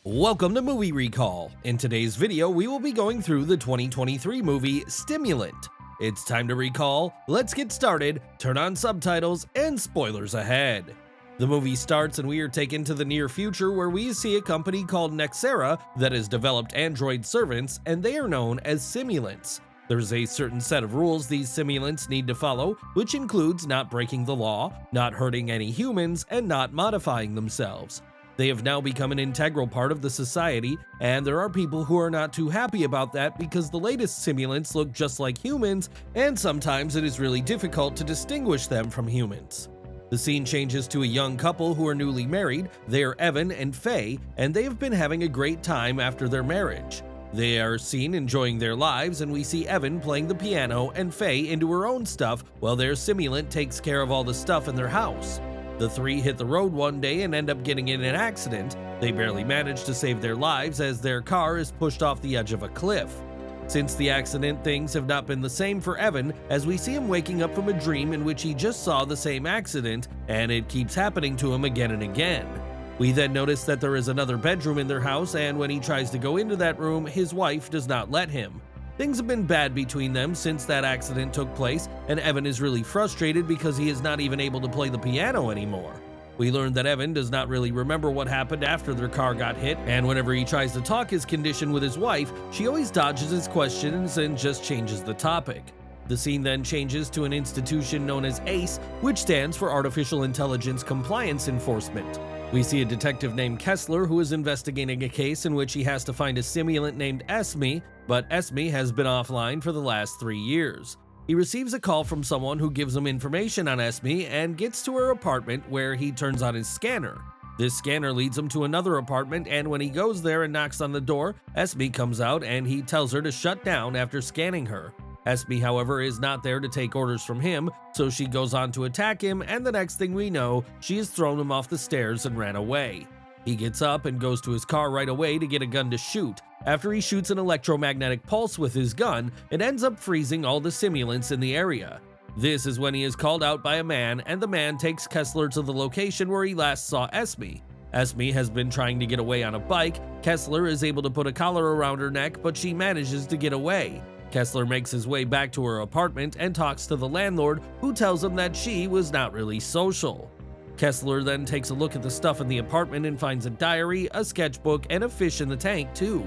Welcome to Movie Recall. In today's video, we will be going through the 2023 movie Stimulant. It's time to recall, let's get started, turn on subtitles, and spoilers ahead. The movie starts and we are taken to the near future where we see a company called Nexera that has developed android servants, and they are known as simulants. There's a certain set of rules these simulants need to follow, which includes not breaking the law, not hurting any humans, and not modifying themselves. They have now become an integral part of the society, and there are people who are not too happy about that because the latest simulants look just like humans, and sometimes it is really difficult to distinguish them from humans. The scene changes to a young couple who are newly married. They are Evan and Faye, and they have been having a great time after their marriage. They are seen enjoying their lives, and we see Evan playing the piano and Faye into her own stuff while their simulant takes care of all the stuff in their house. The three hit the road one day and end up getting in an accident. They barely manage to save their lives as their car is pushed off the edge of a cliff. Since the accident, things have not been the same for Evan, as we see him waking up from a dream in which he just saw the same accident, and it keeps happening to him again and again. We then notice that there is another bedroom in their house, and when he tries to go into that room, his wife does not let him. Things have been bad between them since that accident took place, and Evan is really frustrated because he is not even able to play the piano anymore. We learn that Evan does not really remember what happened after their car got hit, and whenever he tries to talk his condition with his wife, she always dodges his questions and just changes the topic. The scene then changes to an institution known as ACE, which stands for Artificial Intelligence Compliance Enforcement. We see a detective named Kessler who is investigating a case in which he has to find a simulant named Esme, but Esme has been offline for the last 3 years. He receives a call from someone who gives him information on Esme and gets to her apartment where he turns on his scanner. This scanner leads him to another apartment, and when he goes there and knocks on the door, Esme comes out and he tells her to shut down after scanning her. Esme, however, is not there to take orders from him, so she goes on to attack him, and the next thing we know, she has thrown him off the stairs and ran away. He gets up and goes to his car right away to get a gun to shoot. After he shoots an electromagnetic pulse with his gun, it ends up freezing all the simulants in the area. This is when he is called out by a man, and the man takes Kessler to the location where he last saw Esme. Esme has been trying to get away on a bike. Kessler is able to put a collar around her neck, but she manages to get away. Kessler makes his way back to her apartment and talks to the landlord, who tells him that she was not really social. Kessler then takes a look at the stuff in the apartment and finds a diary, a sketchbook, and a fish in the tank too.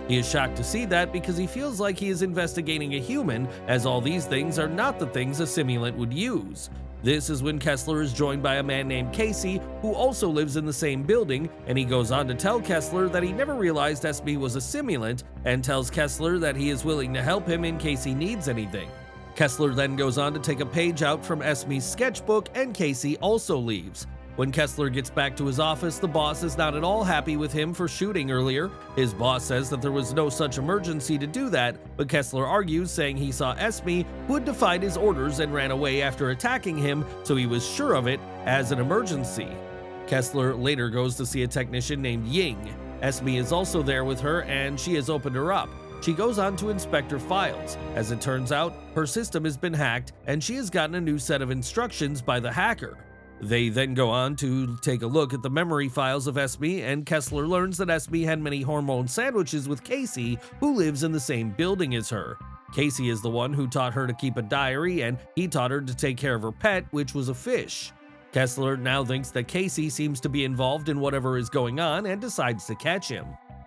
He is shocked to see that because he feels like he is investigating a human, as all these things are not the things a simulant would use. This is when Kessler is joined by a man named Casey, who also lives in the same building, and he goes on to tell Kessler that he never realized Esme was a simulant, and tells Kessler that he is willing to help him in case he needs anything. Kessler then goes on to take a page out from Esme's sketchbook, and Casey also leaves. When Kessler gets back to his office, the boss is not at all happy with him for shooting earlier. His boss says that there was no such emergency to do that, but Kessler argues, saying he saw Esme, who had defied his orders and ran away after attacking him, so he was sure of it as an emergency. Kessler later goes to see a technician named Ying. Esme is also there with her, and she has opened her up. She goes on to inspect her files. As it turns out, her system has been hacked, and she has gotten a new set of instructions by the hacker. They then go on to take a look at the memory files of Esme, and Kessler learns that Esme had many hormone sandwiches with Casey, who lives in the same building as her. Casey is the one who taught her to keep a diary, and he taught her to take care of her pet, which was a fish. Kessler now thinks that Casey seems to be involved in whatever is going on and decides to catch him.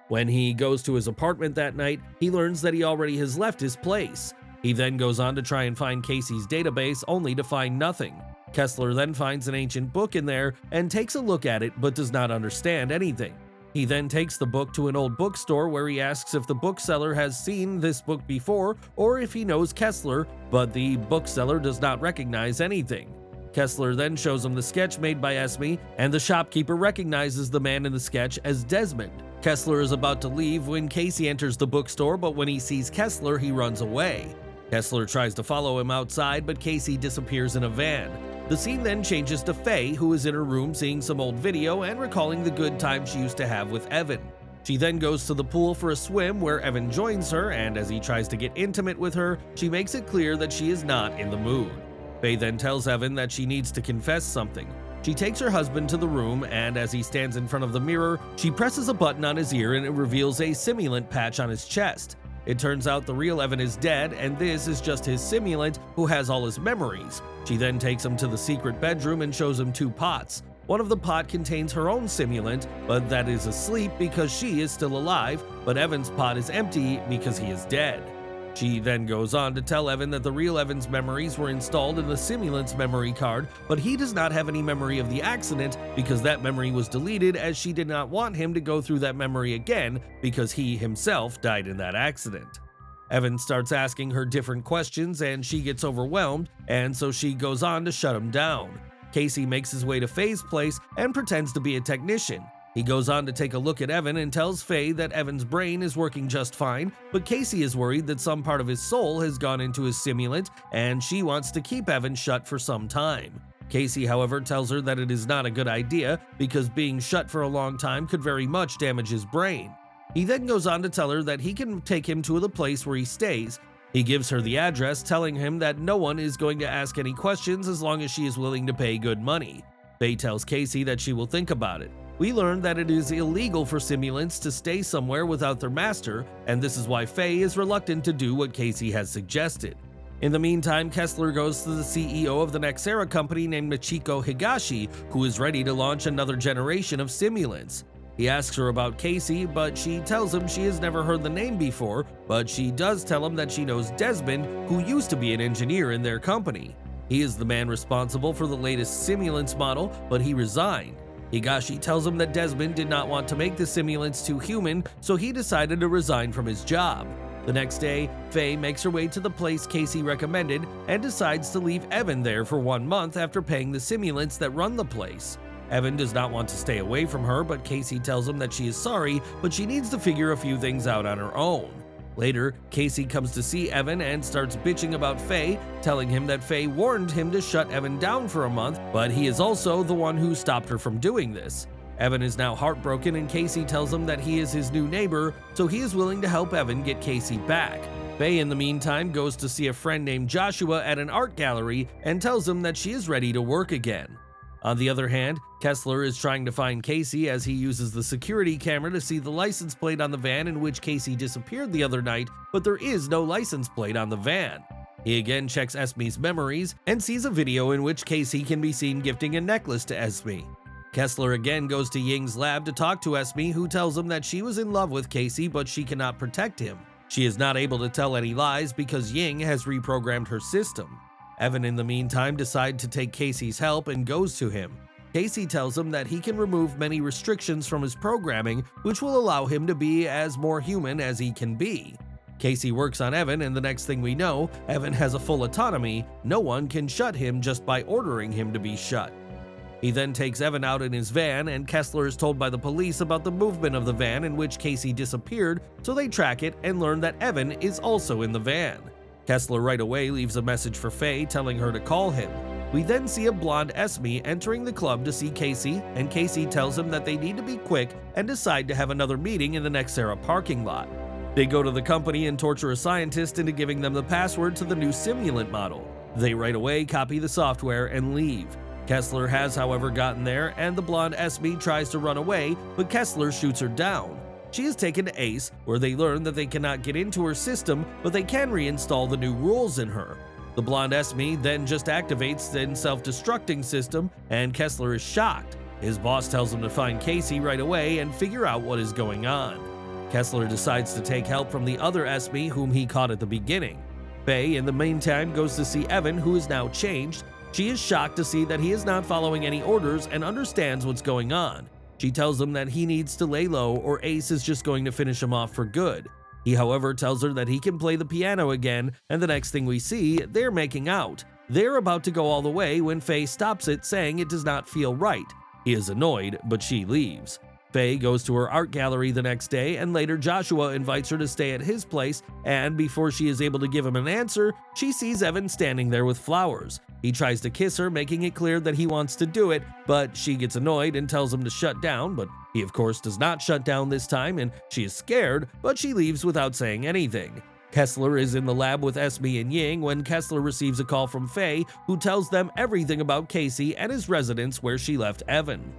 When he goes to his apartment that night, he learns that he already has left his place. He then goes on to try and find Casey's database, only to find nothing. Kessler then finds an ancient book in there and takes a look at it but does not understand anything. He then takes the book to an old bookstore where he asks if the bookseller has seen this book before or if he knows Kessler, but the bookseller does not recognize anything. Kessler then shows him the sketch made by Esme, and the shopkeeper recognizes the man in the sketch as Desmond. Kessler is about to leave when Casey enters the bookstore, but when he sees Kessler, he runs away. Kessler tries to follow him outside, but Casey disappears in a van. The scene then changes to Faye, who is in her room seeing some old video and recalling the good time she used to have with Evan. She then goes to the pool for a swim where Evan joins her, and as he tries to get intimate with her, she makes it clear that she is not in the mood. Faye then tells Evan that she needs to confess something. She takes her husband to the room, and as he stands in front of the mirror, she presses a button on his ear and it reveals a simulant patch on his chest. It turns out the real Evan is dead, and this is just his simulant who has all his memories. She then takes him to the secret bedroom and shows him 2 pots. One of the pot contains her own simulant, but that is asleep because she is still alive, but Evan's pot is empty because he is dead. She then goes on to tell Evan that the real Evan's memories were installed in the simulant's memory card, but he does not have any memory of the accident because that memory was deleted, as she did not want him to go through that memory again because he himself died in that accident. Evan starts asking her different questions and she gets overwhelmed, and so she goes on to shut him down. Casey makes his way to Faye's place and pretends to be a technician. He goes on to take a look at Evan and tells Faye that Evan's brain is working just fine, but Casey is worried that some part of his soul has gone into his simulant, and she wants to keep Evan shut for some time. Casey, however, tells her that it is not a good idea because being shut for a long time could very much damage his brain. He then goes on to tell her that he can take him to the place where he stays. He gives her the address, telling him that no one is going to ask any questions as long as she is willing to pay good money. Faye tells Casey that she will think about it. We learn that it is illegal for simulants to stay somewhere without their master, and this is why Faye is reluctant to do what Casey has suggested. In the meantime, Kessler goes to the CEO of the Nexera company named Michiko Higashi, who is ready to launch another generation of simulants. He asks her about Casey, but she tells him she has never heard the name before, but she does tell him that she knows Desmond, who used to be an engineer in their company. He is the man responsible for the latest simulants model, but he resigned. Higashi tells him that Desmond did not want to make the simulants too human, so he decided to resign from his job. The next day, Faye makes her way to the place Casey recommended and decides to leave Evan there for 1 month after paying the simulants that run the place. Evan does not want to stay away from her, but Casey tells him that she is sorry, but she needs to figure a few things out on her own. Later, Casey comes to see Evan and starts bitching about Faye, telling him that Faye warned him to shut Evan down for a month, but he is also the one who stopped her from doing this. Evan is now heartbroken, and Casey tells him that he is his new neighbor, so he is willing to help Evan get Casey back. Faye, in the meantime, goes to see a friend named Joshua at an art gallery and tells him that she is ready to work again. On the other hand, Kessler is trying to find Casey as he uses the security camera to see the license plate on the van in which Casey disappeared the other night, but there is no license plate on the van. He again checks Esme's memories and sees a video in which Casey can be seen gifting a necklace to Esme. Kessler again goes to Ying's lab to talk to Esme, who tells him that she was in love with Casey, but she cannot protect him. She is not able to tell any lies because Ying has reprogrammed her system. Evan, in the meantime, decides to take Casey's help and goes to him. Casey tells him that he can remove many restrictions from his programming, which will allow him to be as more human as he can be. Casey works on Evan, and the next thing we know, Evan has a full autonomy. No one can shut him just by ordering him to be shut. He then takes Evan out in his van, and Kessler is told by the police about the movement of the van in which Casey disappeared, so they track it and learn that Evan is also in the van. Kessler right away leaves a message for Faye telling her to call him. We then see a blonde Esme entering the club to see Casey, and Casey tells him that they need to be quick and decide to have another meeting in the Nexera parking lot. They go to the company and torture a scientist into giving them the password to the new simulant model. They right away copy the software and leave. Kessler has, however, gotten there, and the blonde Esme tries to run away, but Kessler shoots her down. She is taken to Ace, where they learn that they cannot get into her system, but they can reinstall the new rules in her. The blonde Esme then just activates the self-destructing system, and Kessler is shocked. His boss tells him to find Casey right away and figure out what is going on. Kessler decides to take help from the other Esme whom he caught at the beginning. Faye, in the meantime, goes to see Evan, who is now changed. She is shocked to see that he is not following any orders and understands what's going on. She tells him that he needs to lay low or Ace is just going to finish him off for good. He, however, tells her that he can play the piano again, and the next thing we see, they're making out. They're about to go all the way when Faye stops it, saying it does not feel right. He is annoyed, but she leaves. Faye goes to her art gallery the next day, and later Joshua invites her to stay at his place, and before she is able to give him an answer, she sees Evan standing there with flowers. He tries to kiss her, making it clear that he wants to do it, but she gets annoyed and tells him to shut down, but he of course does not shut down this time, and she is scared, but she leaves without saying anything. Kessler is in the lab with Esme and Ying when Kessler receives a call from Faye, who tells them everything about Casey and his residence where she left Evan.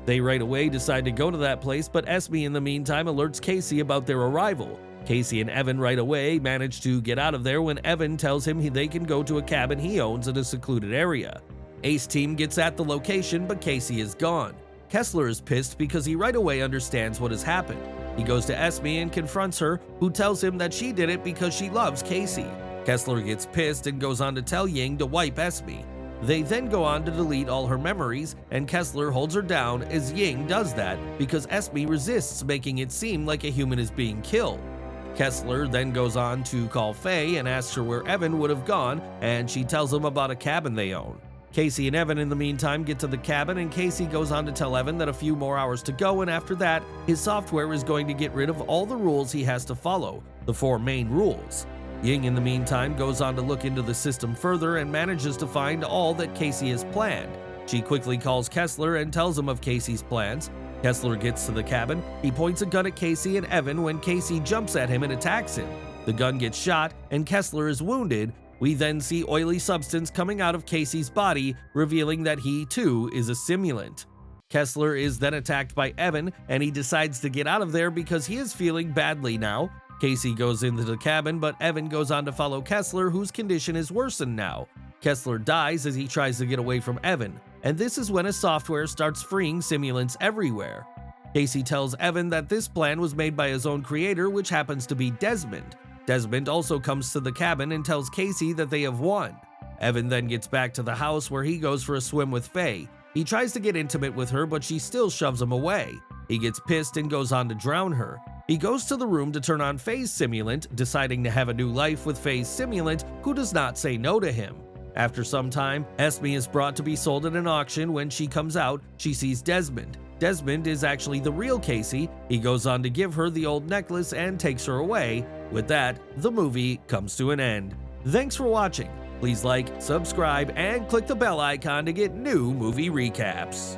They right away decide to go to that place, but Esme in the meantime alerts Casey about their arrival. Casey and Evan right away manage to get out of there when Evan tells him they can go to a cabin he owns in a secluded area. Ace team gets at the location, but Casey is gone. Kessler is pissed because he right away understands what has happened. He goes to Esme and confronts her, who tells him that she did it because she loves Casey. Kessler gets pissed and goes on to tell Ying to wipe Esme. They then go on to delete all her memories, and Kessler holds her down as Ying does that because Esme resists, making it seem like a human is being killed. Kessler then goes on to call Faye and asks her where Evan would have gone, and she tells him about a cabin they own. Casey and Evan in the meantime get to the cabin, and Casey goes on to tell Evan that a few more hours to go, and after that, his software is going to get rid of all the rules he has to follow, the 4 main rules. Ying in the meantime goes on to look into the system further and manages to find all that Casey has planned. She quickly calls Kessler and tells him of Casey's plans. Kessler gets to the cabin. He points a gun at Casey and Evan when Casey jumps at him and attacks him. The gun gets shot and Kessler is wounded. We then see oily substance coming out of Casey's body, revealing that he too is a simulant. Kessler is then attacked by Evan, and he decides to get out of there because he is feeling badly now. Casey goes into the cabin, but Evan goes on to follow Kessler, whose condition is worsened now. Kessler dies as he tries to get away from Evan, and this is when a software starts freeing simulants everywhere. Casey tells Evan that this plan was made by his own creator, which happens to be Desmond. Desmond also comes to the cabin and tells Casey that they have won. Evan then gets back to the house where he goes for a swim with Faye. He tries to get intimate with her, but she still shoves him away. He gets pissed and goes on to drown her. He goes to the room to turn on Faye's simulant, deciding to have a new life with Faye's simulant, who does not say no to him. After some time, Esme is brought to be sold at an auction. When she comes out, she sees Desmond. Desmond is actually the real Casey. He goes on to give her the old necklace and takes her away. With that, the movie comes to an end. Thanks for watching. Please like, subscribe, and click the bell icon to get new movie recaps.